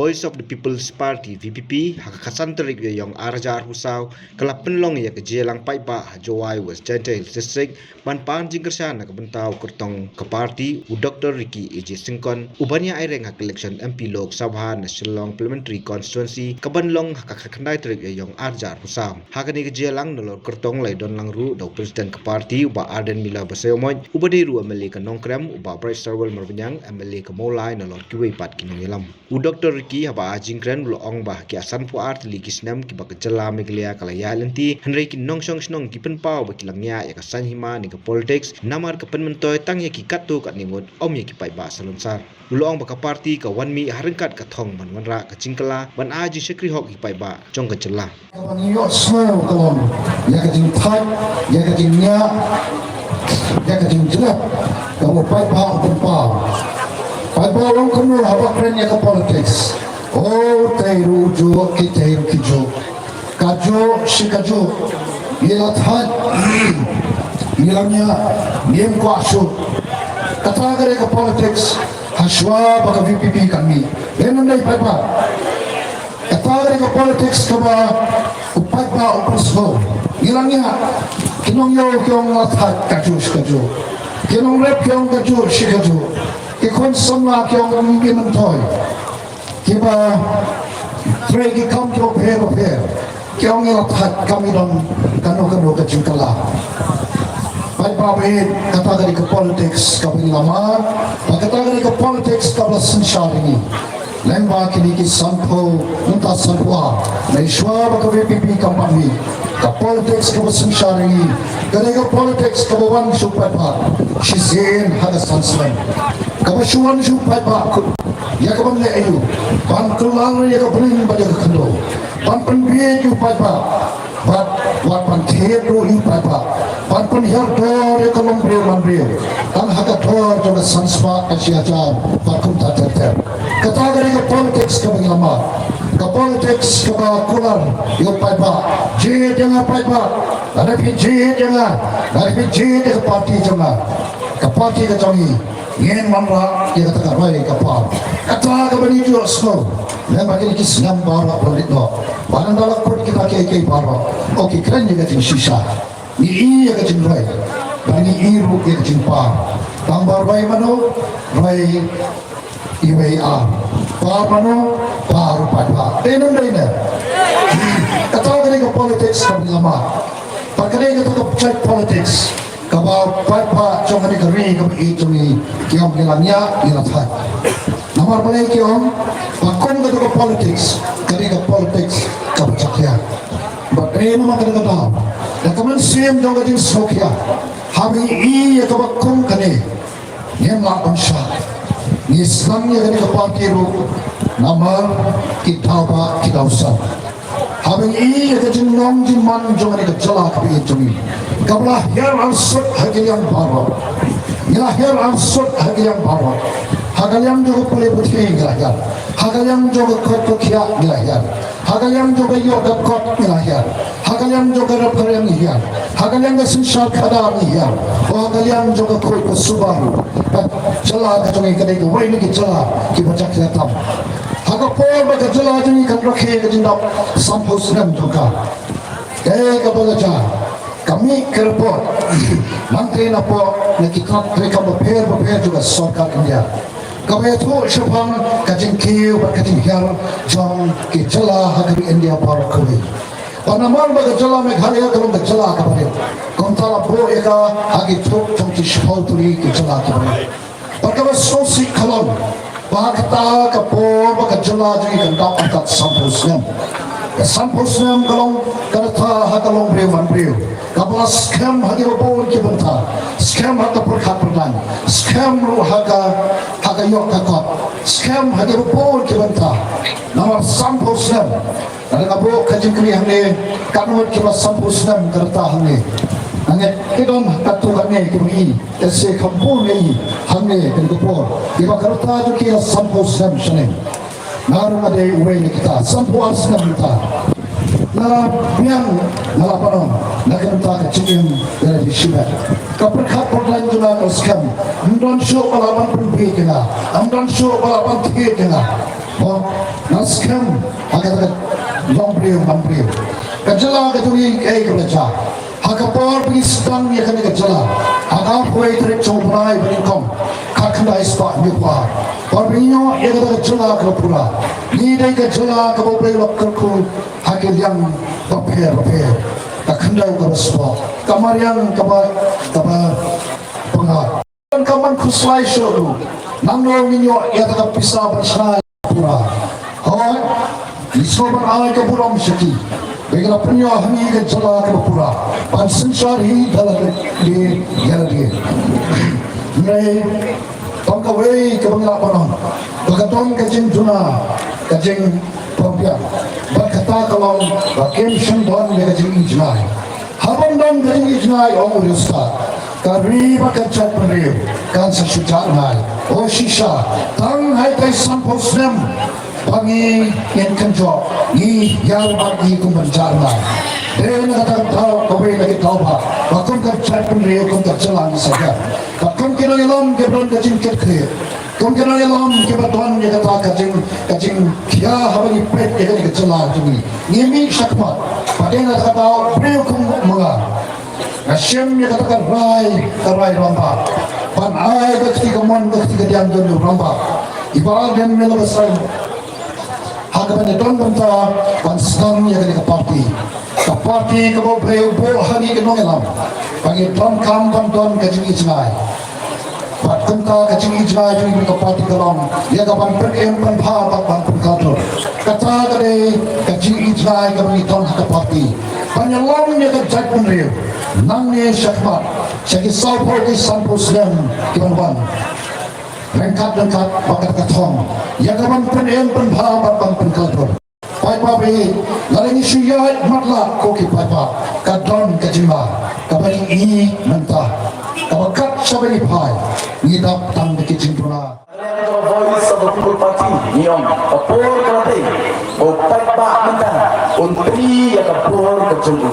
Voice of the People's Party VPP hakasan terik yang arjar husau kelap penlong ya ke jelang paipa Jowai West Gentle District ban pan jingkersan ke bentau kertong ke parti u Dr. Ricky AJ Singkon ubania aireng hak election MP Lok Sabha National Parliamentary Constituency ke banlong hakakandai terik yang arjar husau hakani ke jelang nolor kertong lai don langru dau presiden ke parti uba Arden Mila Baseomoy uba deru MLA ke Nongkrem uba Bright Starwell Merbenyang MLA ke Molai nolor kiwei pat kinong yelam u Dr. Ricky haba jingkren ong bah ki asan pu art ligi snam ki bak jela meglia kala ya lenti henry ki nong song snong ki pen pau ba kilangnya ya ka san hima ni ka politics namar ka pen mentoy tang ya ki katu kat ningut om ya ki pai ba salonsar ulong ba ka parti ka wan mi harengkat ka thong ban wanra ka cingkala ban aji sekri hok ki pai ba jong ka jela yo smell kolon ya ka jing thai ya ka jing nya ya ka jing jela ka mo pai ba pen pau pai ba long kono haba kren ya ka politics. Oh, teiru jo, kiteiru kijo, kajo, shikajo, yelathan, yelanya, yem kuasho. Kata agak ke politics, haswa baka VPP kami. Lenon day papa. Kata agak ke politics kaba upat ba upasho. Yelanya, kinong yo kiong lathat kajo shikajo, kinong rep kiong kajo shikajo, kikon samla kiong mungkin mentoy. Kiba tregi kam kyo pher kyong ila that kami don kano ka jingkala pai babe kata dari ke politics kami lama kata dari ke politics kabla sensyari lemba kini ki sampo unta sampua nei shwa ba ka VPP kampani ka politics ka sensyari dari ke politics ka wan supaya shizin hada sanslan ka shwan supaya ya ka bang le ayu ban kelang ya ka bring ba ya kendo ban pen bi ju pa pa wat pan the ro i pa pa ban pen her dor ya ka lom bre man bre tan ha ka dor jo ka sanspa ka sia cha ba kum ta ter kata gari ka politics ka bang lama ka politics ka ba kular yo pa pa je jangan pa pa ada pi je jangan ada pi je ka parti jangan ka parti ka jangi yen mamra ya kata rai kapal kata ka bani jo snow le bagi ki snam bara prolit no banan dalak put kita ke bara oke keren ya tin shisha ni ya ka tin rai bani iru ke tin pa tambar bai mano rai iwa pa mano paru pa denon dena kata ka politics ka lama pakare ka to politics kabau papa chongani kari kab ituni kiam kilanya ilathai namar bale kiam pakon ka politics kari ka politics kab chakya but eno makar ka da the common same joga din sokya hami I ka bakkum kane nem la bansha ni islam ya kani ka party ro namar kitaba kitausa hami I ka din long din man jongani ka jala ka ituni kabla her ansut hagiyang baro ila her ansut hagiyang baro hagayang jogo pole buthi gilahyan hagayang jogo khotto khia gilahyan hagayang jogo yoga kot gilahyan hagayang jogo rapkarang hiyan hagayang sinsar khada hiyan o hagayang jogo koi ko subaru chala ka jongi kadai ko wai ni chala ki bachak ya tam hagapor ba chala jongi kan rakhe ka jinda sampos nam joka ka bagaja kami kerpot mantri napo nakikap mereka berper juga sorkat India kami itu sepang kacing kiu kacing hiar jom kicela hati India baru kuli panamal baga jela Meghalaya kalau jela kabare kontala bro eka hagi tuk tuk sepau tuli kicela kabare perkara sosi kalon bakta kapor baga jela jadi kendap angkat sampusnya sampusnya kalau kata hakalong brewan brew kapal scam hagi robor ki banta scam haka perkhat perdan scam ru haka yok kakot scam hagi robor ki banta namar sampusnya ada kabo kajing kini hamne kanut ki bas sampusnya karta hamne ange kidon katu hamne ki bi ese kampur nei hamne kan kopor ki ba karta ju ki sampusnya shane naru ade uwe ni kita sampuasnya kita biang malapanong nakamta ka chicken dari sibat kapur kapur lan jula skam amdon show balapan pergi kena amdon show balapan tiga kena oh naskam agak long brio kajala katuri kerja hakapor pergi sedang ya kena kajala agak kue trek cobai berkom kakanda ispa mikwa Parbinyo ia kata kecela ke pula. Ni dai kecela ke bobre lokku hakil yang repair. Tak kendau ke spot. Kamar yang kaba pengat. Kaman kuslai show. Nanglo minyo ia kata pisah bersama pura. Hoi. Isoban ai ke buram syaki. Begala punyo hani kecela ke pura. Pan sensari dalam di dia. Nei tongka wei ke bangla panon bagaton kajing juna kajing prompia berkata kalau bakem shendon me kajing ijnai habon don kajing ijnai om usta kari bakat penriu kan sesujar nai o shisha tang hai kai samposnem bangi yang kenjo ni yang bagi kumberjar nai dan kata tahu kowe lagi tahu bah bakum kerja penriu kum terjalan saja bakum kira ilom kebron kajing kerja kum kira ilom kebetulan dia kata kajing kia habis pet dia kata kejalan tu ni mi sakma pada kata tahu penriu kum menga Hashem dia katakan rai rampa pan ai ketika diam dulu rampa ibarat dan melabasai hagapan don banta pan sedang dia kata parti ke bobreu bo hari ke nongelam bagi don kam don kajing ijnai patkum ka kajing ijnai ju ke parti kalam ya kapan perkem pan bha pan kator kata kare kajing ijnai ke bagi don ke parti panyalam ya ke jat penriu nang ne syakmat segi saupor ke sampus dan kiban rengkat bakar katong ya kapan penem pan bha pan kator Paipa be, laling siyat matla koki paipa, kadron kajima, kabaling ini mentah, kabakat sabali pai, ngidap tang kicing pula. Voice of the People Party, niong, apor kalate, o paipa mentah, untri yang apor kajungu,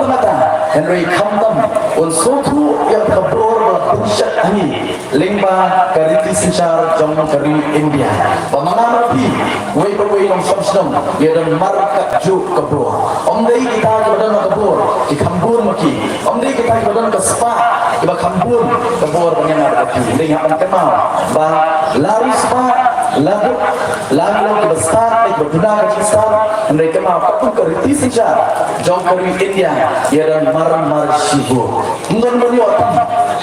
mata, Henry Kamdam, un sotu yang apor bersyak ini, lingba kariti sencar jom kari India, pemana rapi, wei nom samsung, dia dan markat juk kabur. Dai kita kebadan kabur, di kambun maki. Dai kita kebadan ke spa, di kambun kabur pengenar rapi. Ini yang kenal, bah lari spa, lagu ke besar, ke berguna ke besar. Mereka kenal kapun kariti sencar jom kari India, dia dan mar sibuk. Mungkin beliau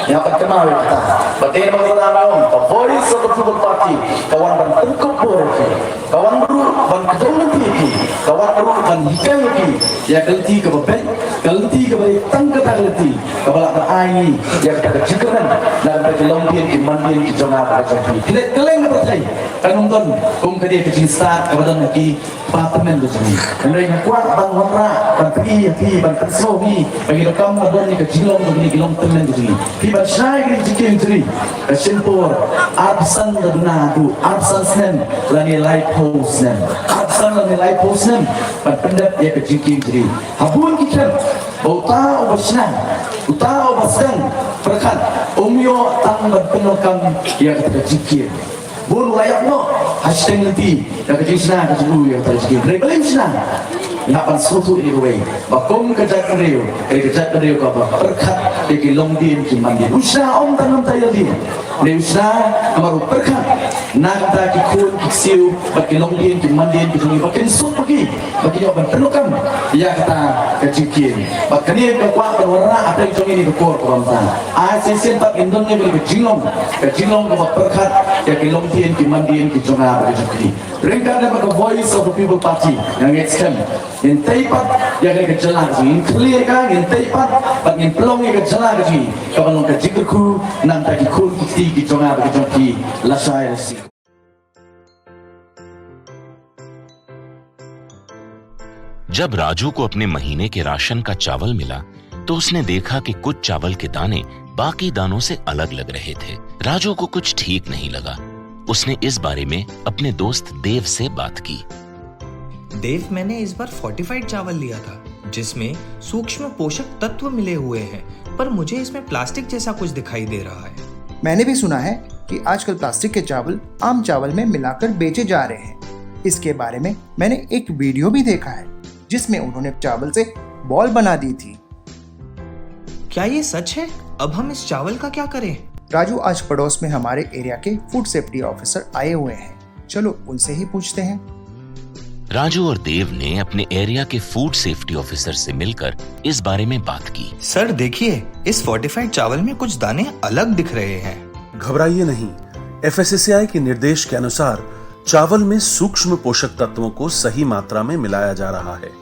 yang akan kenal kita. Batin mengulang the voice of the People Party. Kawan bertengkuk borki, kawan beru berkedolati, kawan beru berhikai, ya kelti kebabek, kelti kebalik tangkat kelti, kebalak berai, ya kita kecikaran dan berkelompian kimandin kijona berjumpa. Tidak keleng bertai, kan nonton kumkedi kecil start kebadan lagi apartemen begini. Mereka kuat bang warna, bang pi, bang tersohi, bagi rekam kebadan ni kecilong begini kilong temen begini. Pi bang syai kecil begini, kesimpur, absen dan tu, absen sen, lani light post sen, absen lani light post sen, bang pendat dia kecil begini. Habun kita, bauta obasnan, uta obasdan, perkan, umyo tang berpenokam yang kecil. Bulu layak no, hashtag nanti, yang kecil senang, kecil dulu yang terjadi. Mereka paling senang. Napan suatu ini gue, bakom kerja kerja kau apa? Perkat deki longdin kimandi. Usah om tanam tayar dia. Usah amaru perkat. Nak tak kikun kiksiu, bagi longdin kimandi kimandi. Bagi sup bagi jawaban penukam. Ya kata kecikin. Bagi ni berkuat berwarna apa yang cuma ini berkuat keramatan. Asisten tak indonnya beri kejilong kau perkat deki longdin kimandi kijona bagi jukri. Ringkat dapat ke Voice of the People Party yang extend. Yang teipat yang kena kejalan sini, clear kan? Yang teipat, bagian pelong yang kejalan sini. Kalau nak jikerku, nanti kikul kiti kijonga bagi jonti lasai lasi. जब राजू को अपने महीने के राशन का चावल मिला, तो उसने देखा कि कुछ चावल के दाने बाकी दानों से अलग लग रहे थे। राजू को कुछ ठीक नहीं लगा। उसने इस बारे में अपने दोस्त देव से बात की। देव, मैंने इस बार फोर्टिफाइड चावल लिया था जिसमें सूक्ष्म पोषक तत्व मिले हुए हैं, पर मुझे इसमें प्लास्टिक जैसा कुछ दिखाई दे रहा है। मैंने भी सुना है कि आजकल प्लास्टिक के चावल आम चावल में मिलाकर बेचे जा रहे हैं। इसके बारे में मैंने एक वीडियो भी देखा है जिसमें उन्होंने चावल से बॉल बना दी थी। क्या ये सच है? अब हम इस चावल का क्या करें? राजू, आज पड़ोस में हमारे एरिया के फूड सेफ्टी ऑफिसर आए हुए हैं, चलो उनसे ही पूछते हैं। राजू और देव ने अपने एरिया के फूड सेफ्टी ऑफिसर से मिलकर इस बारे में बात की। सर देखिए, इस फोर्टिफाइड चावल में कुछ दाने अलग दिख रहे हैं। घबराइए नहीं, FSSAI के निर्देश के अनुसार चावल में सूक्ष्म पोषक तत्वों को सही मात्रा में मिलाया जा रहा है।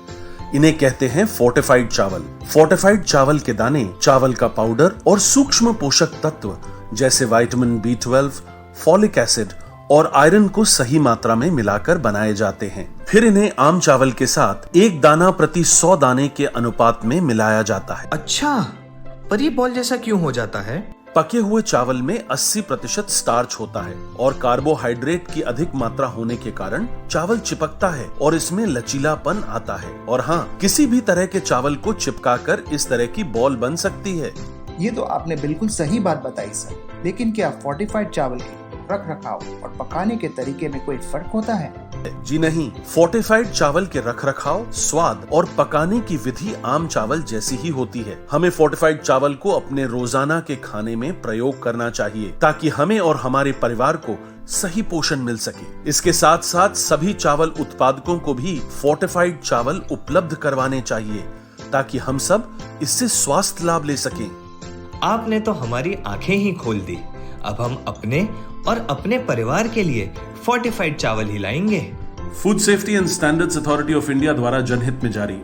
इन्हें कहते हैं फोर्टिफाइड चावल। फोर्टिफाइड चावल के दाने चावल का पाउडर और सूक्ष्म पोषक तत्व जैसे विटामिन B12, फॉलिक एसिड और आयरन को सही मात्रा में मिलाकर बनाए जाते हैं। फिर इन्हें आम चावल के साथ 1 दाना प्रति 100 दाने के अनुपात में मिलाया जाता है। अच्छा, पर ये बॉल जैसा क्यों हो जाता है? पके हुए चावल में 80% स्टार्च होता है और कार्बोहाइड्रेट की अधिक मात्रा होने के कारण चावल चिपकता है और इसमें लचीलापन आता है। और हाँ, किसी भी तरह के चावल को चिपकाकर इस तरह की बॉल बन सकती है। ये तो आपने बिल्कुल सही बात बताई सर, लेकिन क्या फोर्टिफाइड चावल के रख रखाव और पकाने के तरीके में कोई फर्क होता है? जी नहीं, फोर्टिफाइड चावल के रख रखाव, स्वाद और पकाने की विधि आम चावल जैसी ही होती है। हमें फोर्टिफाइड चावल को अपने रोजाना के खाने में प्रयोग करना चाहिए ताकि हमें और हमारे परिवार को सही पोषण मिल सके। इसके साथ साथ सभी चावल उत्पादकों को भी फोर्टिफाइड चावल उपलब्ध करवाने चाहिए ताकि हम सब इससे स्वास्थ्य लाभ ले सकें। आपने तो हमारी आंखें ही खोल दी। अब हम अपने और अपने परिवार के लिए फोर्टिफाइड चावल ही लाएंगे। Food safety and standards authority of India द्वारा जनहित में जारी।